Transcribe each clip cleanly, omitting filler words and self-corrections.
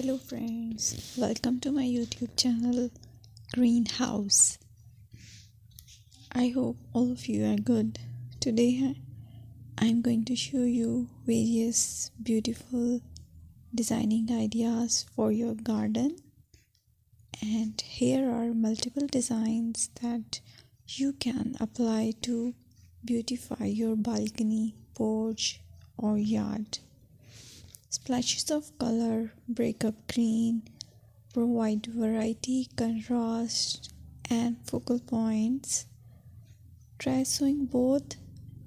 Hello friends, welcome to my YouTube channel Greenhouse. I hope all of you are good. Today I'm going to show you various beautiful designing ideas for your garden, and here are multiple designs that you can apply to beautify your balcony, porch or yard. Splashes of color break up green, provide variety, contrast, and focal points. Try sowing both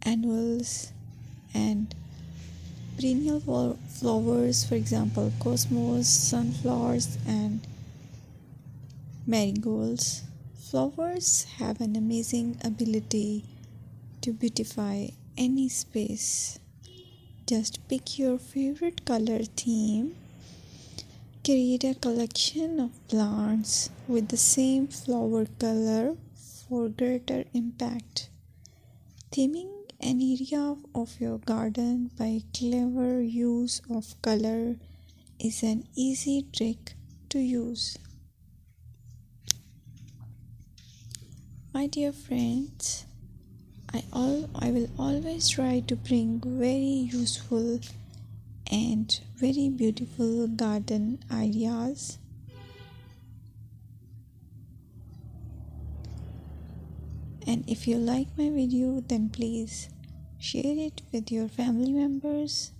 annuals and perennial flowers, for example, cosmos, sunflowers, and marigolds. Flowers have an amazing ability to beautify any space. Just pick your favorite color theme. Create a collection of plants with the same flower color for greater impact. Theming an area of your garden by clever use of color is an easy trick to use. My dear friends, I will always try to bring very useful and very beautiful garden ideas. And if you like my video, then please share it with your family members.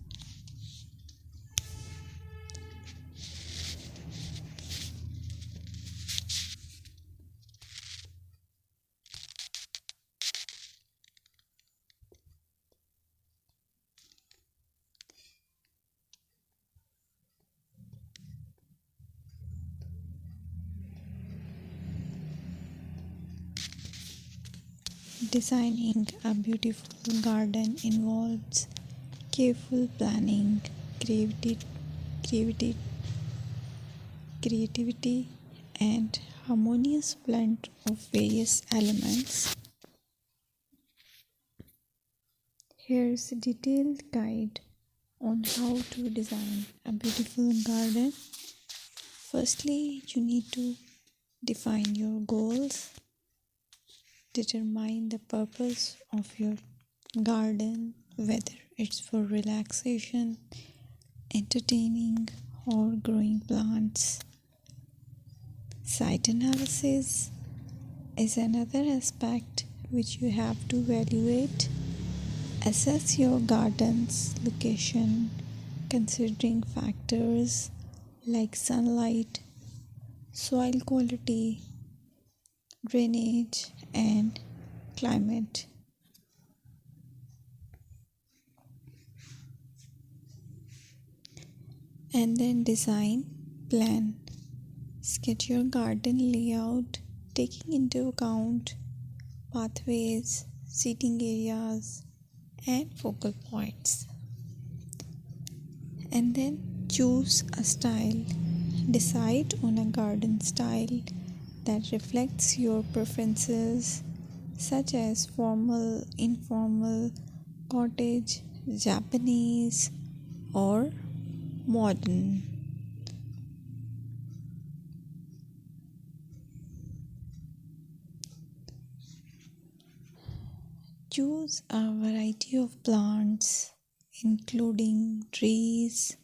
Designing a beautiful garden involves careful planning, creativity, creativity, and harmonious blend of various elements. Here's a detailed guide on how to design a beautiful garden. Firstly, you need to define your goals. Determine the purpose of your garden, whether it's for relaxation, entertaining, or growing plants. Site analysis is another aspect which you have to evaluate. Assess your garden's location, considering factors like sunlight, soil quality, drainage, and climate. And then design, plan. Sketch your garden layout, taking into account pathways, seating areas, and focal points. And then choose a style. Decide on a garden style that reflects your preferences, such as formal, informal, cottage, Japanese, or modern. Choose a variety of plants, including trees,